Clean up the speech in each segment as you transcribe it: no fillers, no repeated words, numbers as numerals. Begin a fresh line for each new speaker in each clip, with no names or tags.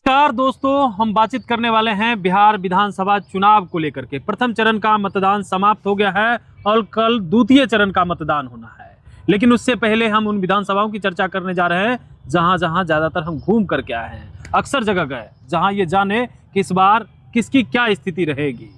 नमस्कार दोस्तों, हम बातचीत करने वाले हैं बिहार विधानसभा चुनाव को लेकर के। प्रथम चरण का मतदान समाप्त हो गया है और कल द्वितीय चरण का मतदान होना है। लेकिन उससे पहले हम उन विधानसभाओं की चर्चा करने जा रहे हैं जहां जहां ज़्यादातर हम घूम करके आए हैं। अक्सर जगह गए जहां ये जाने कि इस बार किसकी क्या स्थिति रहेगी,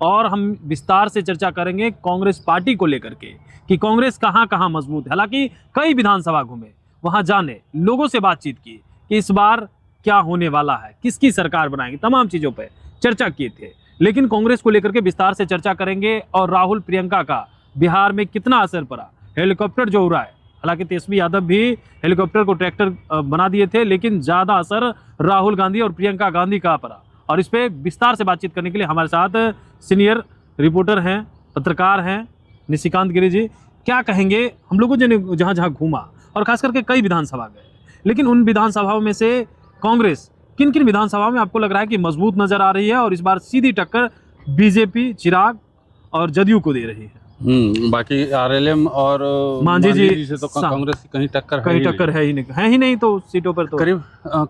और हम विस्तार से चर्चा करेंगे कांग्रेस पार्टी को लेकर के कि कांग्रेस कहां कहां मजबूत है। हालांकि कई विधानसभा घूमे, वहां जाने, लोगों से बातचीत की कि इस बार क्या होने वाला है, किसकी सरकार बनाएंगे, तमाम चीज़ों पे चर्चा किए थे। लेकिन कांग्रेस को लेकर के विस्तार से चर्चा करेंगे और राहुल प्रियंका का बिहार में कितना असर पड़ा। हेलीकॉप्टर जो उड़ा है, हालांकि तेजस्वी यादव भी हेलीकॉप्टर को ट्रैक्टर बना दिए थे, लेकिन ज़्यादा असर राहुल गांधी और प्रियंका गांधी का पड़ा। और इस पर विस्तार से बातचीत करने के लिए हमारे साथ सीनियर रिपोर्टर हैं, पत्रकार हैं, निशिकांत गिरी जी। क्या कहेंगे हम लोगों ने जहाँ जहाँ घूमा और खास करके कई विधानसभा गए, लेकिन उन विधानसभाओं में से कांग्रेस किन किन विधानसभाओं में आपको लग रहा है कि मजबूत नजर आ रही है और इस बार सीधी टक्कर बीजेपी, चिराग और जदयू को दे रही है?
बाकी आरएलएम और
मांझी जी
से तो कांग्रेस की कहीं टक्कर
है ही नहीं तो सीटों पर तो
करीब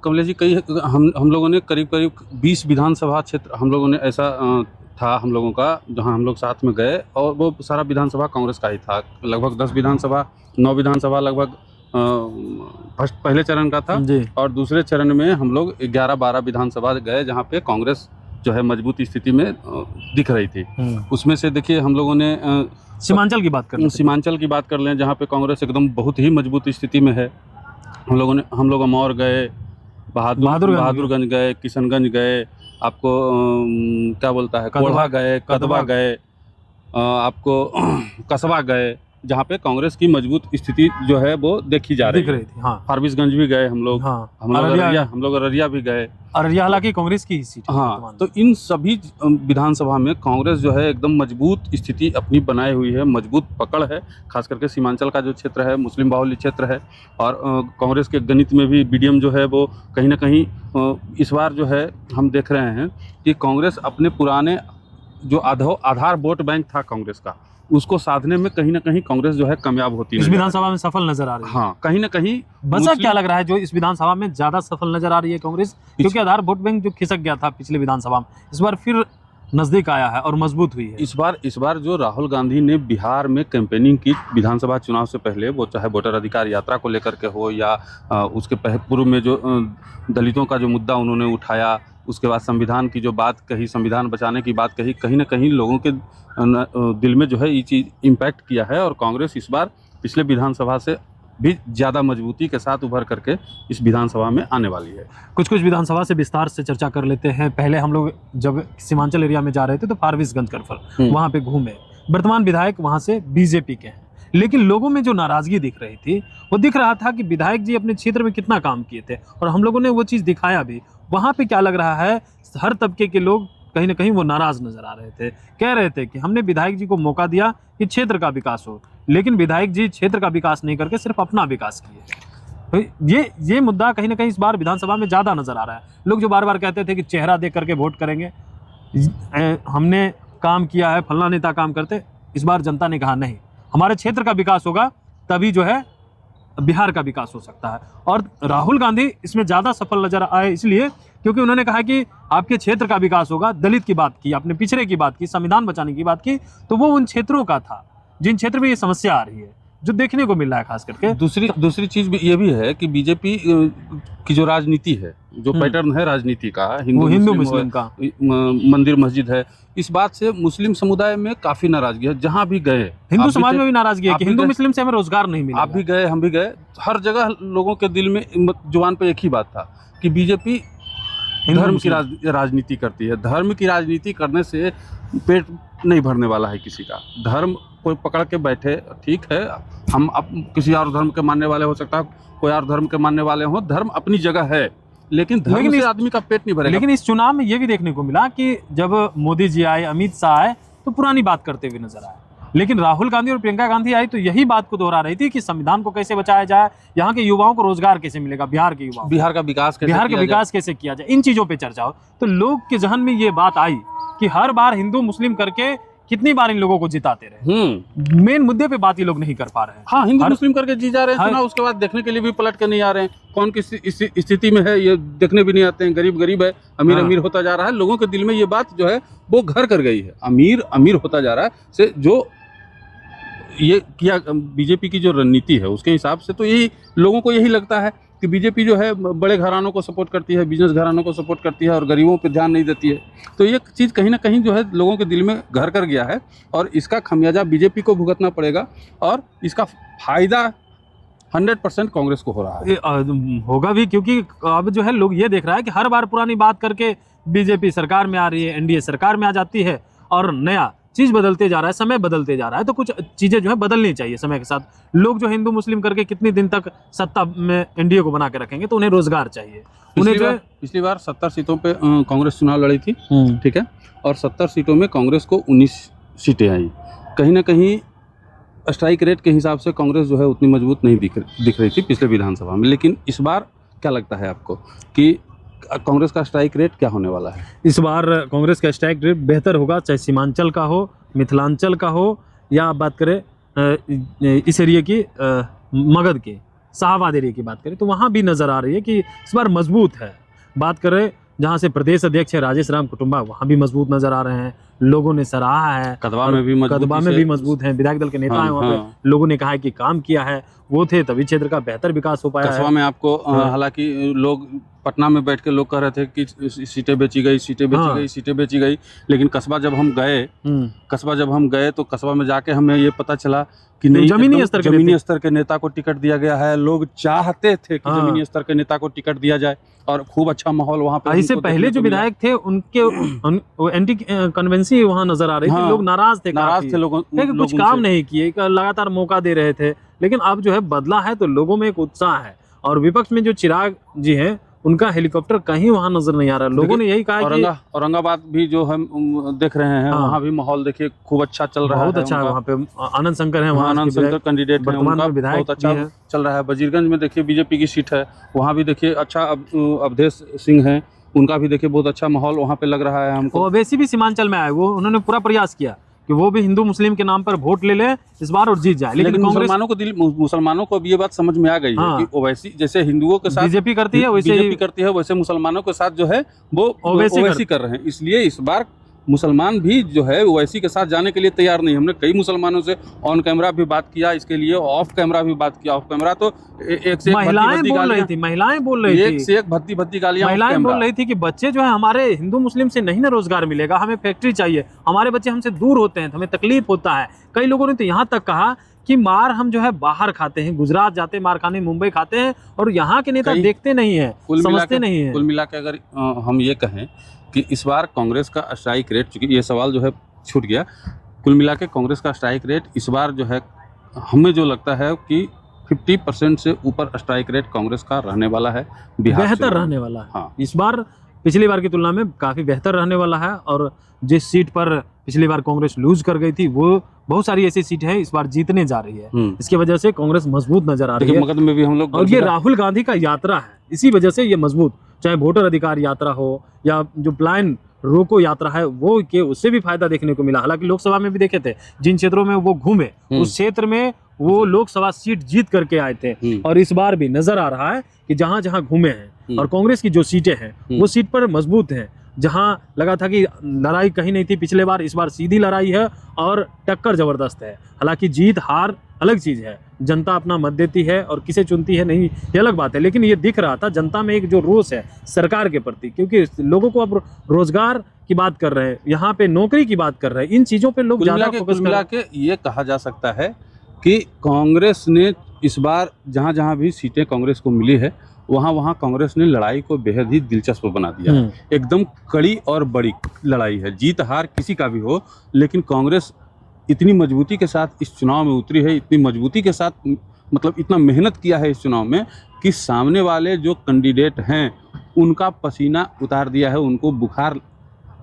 कमलेश जी कई हम लोगों ने करीब 20 विधानसभा क्षेत्र हम लोगों ने ऐसा था हम लोगों का जहां हम लोग साथ में गए, और वो सारा विधानसभा कांग्रेस का ही था। लगभग 10 विधानसभा, 9 विधानसभा लगभग पहले चरण का था और दूसरे चरण में हम लोग 11-12 विधानसभा गए जहां पे कांग्रेस जो है मजबूत स्थिति में दिख रही थी। उसमें से देखिए हम लोगों ने
सीमांचल की बात कर लें जहां पे कांग्रेस एकदम बहुत ही मजबूत स्थिति में है। हम लोग अमौर गए, बहादुरगंज गए, किशनगंज गए, आपको क्या बोलता है, कोढ़ा गए, कदवा गए, आपको कसबा गए, जहाँ पे कांग्रेस की मजबूत स्थिति जो है वो देखी जा रही थी। हाँ।
फारबिसगंज भी गए हम लोग, हम लोग अररिया भी गए।
अररिया हालांकि कांग्रेस की ही सीट है।
हाँ, तो इन सभी विधानसभा में कांग्रेस जो है एकदम मजबूत स्थिति अपनी बनाई हुई है, मजबूत पकड़ है। खास करके सीमांचल का जो क्षेत्र है मुस्लिम बाहुल्य क्षेत्र है, और कांग्रेस के गणित में भी बीडीएम जो है वो कहीं ना कहीं इस बार जो है हम देख रहे हैं कि कांग्रेस अपने पुराने जो आधार वोट बैंक था कांग्रेस का, उसको साधने में कहीं ना कहीं कांग्रेस जो है कामयाब होती है।
इस विधानसभा में सफल नजर आ रही है।
हाँ, कहीं ना कहीं
वजह क्या लग रहा है जो इस विधानसभा में ज्यादा सफल नजर आ रही है कांग्रेस? क्योंकि आधार वोट बैंक जो खिसक गया था पिछले विधानसभा में, इस बार फिर नजदीक आया है और मजबूत हुई है।
इस बार जो राहुल गांधी ने बिहार में कैंपेनिंग की विधानसभा चुनाव से पहले, वो चाहे वोटर अधिकार यात्रा को लेकर के हो या उसके पूर्व में जो दलितों का जो मुद्दा उन्होंने उठाया, उसके बाद संविधान की जो बात कही, संविधान बचाने की बात कही, कहीं ना कहीं लोगों के दिल में जो है ये चीज़ इम्पैक्ट किया है। और कांग्रेस इस बार पिछले विधानसभा से भी ज़्यादा मजबूती के साथ उभर करके इस विधानसभा में आने वाली है।
कुछ विधानसभा से विस्तार से चर्चा कर लेते हैं। पहले हम लोग जब सीमांचल एरिया में जा रहे थे तो फारबिसगंज करफल वहाँ पे घूमे। वर्तमान विधायक वहाँ से बीजेपी के हैं, लेकिन लोगों में जो नाराजगी दिख रही थी वो दिख रहा था कि विधायक जी अपने क्षेत्र में कितना काम किए थे, और हम लोगों ने वो चीज़ दिखाया भी। वहाँ पे क्या लग रहा है, हर तबके के लोग कहीं ना कहीं वो नाराज नजर आ रहे थे, कह रहे थे कि हमने विधायक जी को मौका दिया कि क्षेत्र का विकास हो, लेकिन विधायक जी क्षेत्र का विकास नहीं करके सिर्फ अपना विकास किए। तो ये मुद्दा कहीं ना कहीं इस बार विधानसभा में ज़्यादा नजर आ रहा है। लोग जो बार बार कहते थे कि चेहरा देख करके वोट करेंगे, हमने काम किया है, फलना नेता काम करते, इस बार जनता ने कहा नहीं, हमारे क्षेत्र का विकास होगा तभी जो है बिहार का विकास हो सकता है। और राहुल गांधी इसमें ज़्यादा सफल नजर आए इसलिए क्योंकि उन्होंने कहा कि आपके क्षेत्र का विकास होगा। दलित की बात की, आपने पिछड़े की बात की, संविधान बचाने की बात की, तो वो उन क्षेत्रों का था जिन क्षेत्र में ये समस्या आ रही है, जो देखने को मिल रहा है। खास करके
दूसरी चीज भी ये भी है कि बीजेपी की जो राजनीति है, जो पैटर्न है राजनीति का, हिंदू मुस्लिम का, मंदिर मस्जिद है, इस बात से मुस्लिम समुदाय में काफी नाराजगी है। जहाँ भी गए,
हिंदू समाज में भी नाराजगी है कि हिंदू मुस्लिम से हमें रोजगार नहीं मिला।
आप भी गए, हम भी गए, हर जगह लोगों के दिल में जुबान पे एक ही बात था कि बीजेपी धर्म की राजनीति करती है। धर्म की राजनीति करने से पेट नहीं भरने वाला है किसी का। धर्म कोई पकड़ के बैठे, ठीक है, हम अब किसी और धर्म के मानने वाले हो सकता है, कोई और धर्म के मानने वाले हो, धर्म अपनी जगह है, लेकिन धर्म से आदमी का पेट नहीं भरेगा।
लेकिन इस चुनाव में ये भी देखने को मिला कि जब मोदी जी आए, अमित शाह आए, तो पुरानी बात करते हुए नजर आए, लेकिन राहुल गांधी और प्रियंका गांधी आई तो यही बात को दोहरा रही थी कि संविधान को कैसे बचाया जाए, यहाँ के युवाओं को रोजगार कैसे मिलेगा, बिहार के युवाओं,
बिहार का विकास
कैसे किया जाए, इन चीजों पे चर्चा हो। तो लोग के जहन में ये बात आई कि हर बार हिंदू मुस्लिम करके कितनी बार इन लोगों को जिताते रहे, मेन मुद्दे पे बात ये लोग नहीं कर पा रहे हैं।
हाँ, हिंदू मुस्लिम करके जी जा रहे हैं चुनाव, उसके बाद देखने के लिए भी पलट के नहीं आ रहे हैं, कौन किस स्थिति में है ये देखने भी नहीं आते हैं। गरीब गरीब है, अमीर अमीर होता जा रहा है। लोगों के दिल में ये बात जो है वो घर कर गई है, अमीर अमीर होता जा रहा है। से जो ये किया बीजेपी की जो रणनीति है उसके हिसाब से तो यही लोगों को यही लगता है कि बीजेपी जो है बड़े घरानों को सपोर्ट करती है, बिजनेस घरानों को सपोर्ट करती है और गरीबों पे ध्यान नहीं देती है। तो ये चीज़ कहीं ना कहीं जो है लोगों के दिल में घर कर गया है और इसका खमियाजा बीजेपी को भुगतना पड़ेगा और इसका फायदा 100% कांग्रेस को हो रहा है।
होगा भी, क्योंकि अब जो है लोग ये देख रहा है कि हर बार पुरानी बात करके बीजेपी सरकार में आ रही है, एनडीए सरकार में आ जाती है और नया चीज़ बदलते जा रहा है, समय बदलते जा रहा है, तो कुछ चीज़ें जो है बदलनी चाहिए समय के साथ। लोग जो हिंदू मुस्लिम करके कितनी दिन तक सत्ता में एनडीए को बना के रखेंगे, तो उन्हें रोजगार चाहिए। उन्हें जो
पिछली बार 70 सीटों पे कांग्रेस चुनाव लड़ी थी, ठीक है, और 70 सीटों में कांग्रेस को 19 सीटें आई। कहीं ना कहीं स्ट्राइक रेट के हिसाब से कांग्रेस जो है उतनी मजबूत नहीं दिख रही थी पिछले विधानसभा में। लेकिन इस बार क्या लगता है आपको कि कांग्रेस का स्ट्राइक रेट क्या होने वाला है?
इस बार कांग्रेस का स्ट्राइक रेट बेहतर होगा, चाहे सीमांचल का हो, मिथिलांचल का हो, या आप बात करें इस एरिया की मगध के शाहबाद एरिया की बात करें, तो वहाँ भी नज़र आ रही है कि इस बार मजबूत है। बात करें जहाँ से प्रदेश अध्यक्ष है राजेश राम कुटुंबा, वहाँ भी मजबूत नजर आ रहे हैं, लोगों ने सराहा है।
कदवा में भी
मजबूत हैं, विधायक दल के नेता हैं वहाँ पे, लोगों ने कहा है कि काम किया है, वो थे तभी क्षेत्र का बेहतर विकास हो पाया
कस्बा में आपको हालांकि लोग पटना में बैठ के लोग कह रहे थे कि सीटें बेची गई, सीटें बेची गई, लेकिन कस्बा जब हम गए तो कस्बा में जाके हमें ये पता चला कि नहीं, जमीनी स्तर के नेता को टिकट दिया गया है। लोग चाहते थे कि जमीनी स्तर के नेता को टिकट दिया जाए और खूब अच्छा माहौल वहाँ पे।
इससे पहले जो विधायक थे उनके एंटी कन्वेंसी वहाँ नजर आ रही थी, लोग नाराज थे लोगों, कुछ काम नहीं किए, लगातार मौका दे रहे थे। लेकिन अब जो है बदला है तो लोगों में एक उत्साह है। और विपक्ष में जो चिराग जी हैं उनका हेलीकॉप्टर कहीं वहाँ नजर नहीं आ रहा। लोगों ने यही कहा कि
औरंगाबाद भी जो हम देख रहे हैं, वहाँ भी माहौल देखिए खूब अच्छा चल रहा है,
बहुत अच्छा है। वहाँ पे आनंद शंकर है, वहाँ
आनंद शंकर कैंडिडेट है, उनका बहुत अच्छा चल रहा है। वजीरगंज में देखिए बीजेपी की सीट है, वहाँ भी देखिए अच्छा अवधेश सिंह है, उनका भी देखिए बहुत अच्छा माहौल वहाँ पे लग रहा है हमको।
ओवैसी भी सीमांचल में आए, वो उन्होंने पूरा प्रयास किया कि वो भी हिंदू मुस्लिम के नाम पर वोट ले ले इस बार और जीत जाए। लेकिन
मुसलमानों को भी ये बात समझ में आ गई है कि ओवैसी जैसे हिंदुओं के साथ
बीजेपी करती है वैसे
मुसलमानों के साथ जो है वो ओवैसी कर रहे हैं। इसलिए इस बार मुसलमान भी जो है ओवैसी के साथ जाने के लिए तैयार नहीं। हमने कई मुसलमानों से ऑन कैमरा भी बात किया इसके लिए, ऑफ कैमरा भी बात किया। ऑफ कैमरा तो एक से
महिलाएं बोल रही थी,
एक से एक भद्दी गालियां
महिलाएं बोल रही थी कि बच्चे जो है हमारे हिंदू मुस्लिम से नहीं ना रोजगार मिलेगा, हमें फैक्ट्री चाहिए, हमारे बच्चे हमसे दूर होते हैं, हमें तकलीफ होता है। कई लोगों ने तो यहाँ तक कहा कि मार हम जो है बाहर खाते हैं, गुजरात जाते हैं मार खाने, मुंबई खाते हैं, और यहाँ के नेता देखते नहीं है, समझते नहीं है।
कुल मिला के अगर हम ये कहें कि इस बार कांग्रेस का स्ट्राइक रेट, चूंकि ये सवाल जो है छूट गया, कुल मिला के कांग्रेस का स्ट्राइक रेट इस बार जो है हमें जो लगता है कि 50% से ऊपर स्ट्राइक रेट कांग्रेस का रहने वाला है,
बेहतर रहने वाला है।
हाँ,
इस बार पिछली बार की तुलना में काफी बेहतर रहने वाला है। और जिस सीट पर पिछली बार कांग्रेस लूज कर गई थी, वो बहुत सारी ऐसी सीट है इस बार जीतने जा रही है। इसकी वजह से कांग्रेस मजबूत नजर आ रही है।
मगध में भी हम लोग,
और ये राहुल गांधी का यात्रा है, इसी वजह से ये मजबूत, चाहे वोटर अधिकार यात्रा हो या जो प्लान रोको यात्रा है वो के उससे भी फायदा देखने को मिला। हालांकि लोकसभा में भी देखे थे, जिन क्षेत्रों में वो घूमे उस क्षेत्र में वो लोकसभा सीट जीत करके आए थे। और इस बार भी नजर आ रहा है कि जहां जहां घूमे हैं और कांग्रेस की जो सीटें हैं वो सीट पर मजबूत हैं। जहां लगा था कि लड़ाई कहीं नहीं थी पिछले बार, इस बार सीधी लड़ाई है और टक्कर जबरदस्त है। हालांकि जीत हार अलग चीज है, जनता अपना मत देती है और किसे चुनती है नहीं, ये अलग बात है। लेकिन ये दिख रहा था जनता में एक जो रोष है सरकार के प्रति, क्योंकि लोगों को अब रोजगार की बात कर रहे हैं, यहाँ पे नौकरी की बात कर रहे हैं, इन चीजों पे लोग ज्यादा फोकस मिला के
ये कहा जा सकता है कि कांग्रेस ने इस बार जहां जहां भी सीटें कांग्रेस को मिली है वहां कांग्रेस ने लड़ाई को बेहद ही दिलचस्प बना दिया है। एकदम कड़ी और बड़ी लड़ाई है, जीत हार किसी का भी हो, लेकिन कांग्रेस इतनी मजबूती के साथ इस चुनाव में उतरी है, इतनी मजबूती के साथ मतलब इतना मेहनत किया है इस चुनाव में कि सामने वाले जो कैंडिडेट हैं उनका पसीना उतार दिया है, उनको बुखार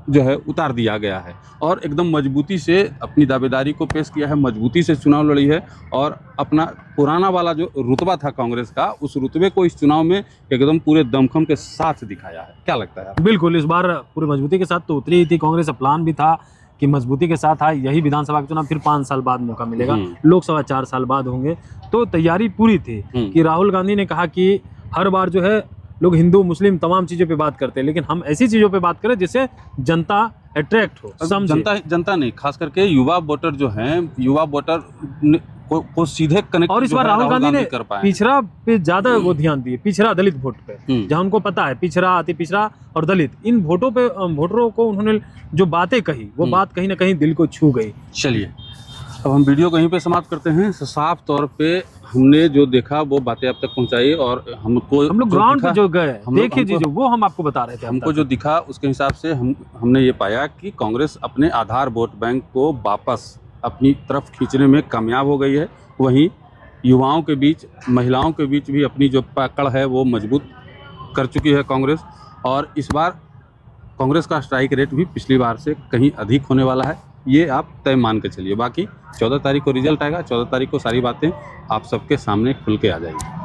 जो है उतार दिया गया है और एकदम मजबूती से अपनी दावेदारी को पेश किया है, मजबूती से चुनाव लड़ी है और अपना पुराना वाला जो रुतबा था कांग्रेस का, उस रुतबे को इस चुनाव में एकदम पूरे दमखम के साथ दिखाया है। क्या लगता है?
बिल्कुल, इस बार पूरी मजबूती के साथ तो उतरी ही थी कांग्रेस। प्लान भी था कि मजबूती के साथ आए। यही विधानसभा के चुनाव फिर 5 साल बाद मौका मिलेगा, लोकसभा 4 साल बाद होंगे, तो तैयारी पूरी थी कि राहुल गांधी ने कहा कि हर बार जो है लोग हिंदू मुस्लिम तमाम चीज़ों पे बात करते हैं, लेकिन हम ऐसी चीज़ों पे बात करें जिससे जनता अट्रैक्ट हो, समझे।
जनता नहीं, खास करके युवा वोटर जो हैं, युवा वोटर को सीधे कनेक्ट,
और इस बार राहुल गांधी ने
कर पाए।
पिछड़ा पे ज्यादा वो ध्यान दिए, पिछड़ा दलित वोट पे, जहां उनको पता है पिछड़ा, अति पिछड़ा और दलित, इन वोटों पे वोटरों को उन्होंने जो बातें कही वो बात कहीं ना कहीं दिल को छू गई।
चलिए अब हम वीडियो कहीं पे समाप्त करते हैं। साफ तौर पे हमने जो देखा वो बातें आप तक पहुंचाई, और हम लोग
ग्राउंड पे जो गए देखिए जी, जो वो हम आपको बता रहे थे,
हमको जो दिखा उसके हिसाब से हमने ये पाया कि कांग्रेस अपने आधार वोट बैंक को वापस अपनी तरफ खींचने में कामयाब हो गई है। वहीं युवाओं के बीच, महिलाओं के बीच भी अपनी जो पकड़ है वो मजबूत कर चुकी है कांग्रेस, और इस बार कांग्रेस का स्ट्राइक रेट भी पिछली बार से कहीं अधिक होने वाला है, ये आप तय मान के चलिए। बाकी 14 तारीख को रिजल्ट आएगा, 14 तारीख को सारी बातें आप सबके सामने खुल के आ जाएगी।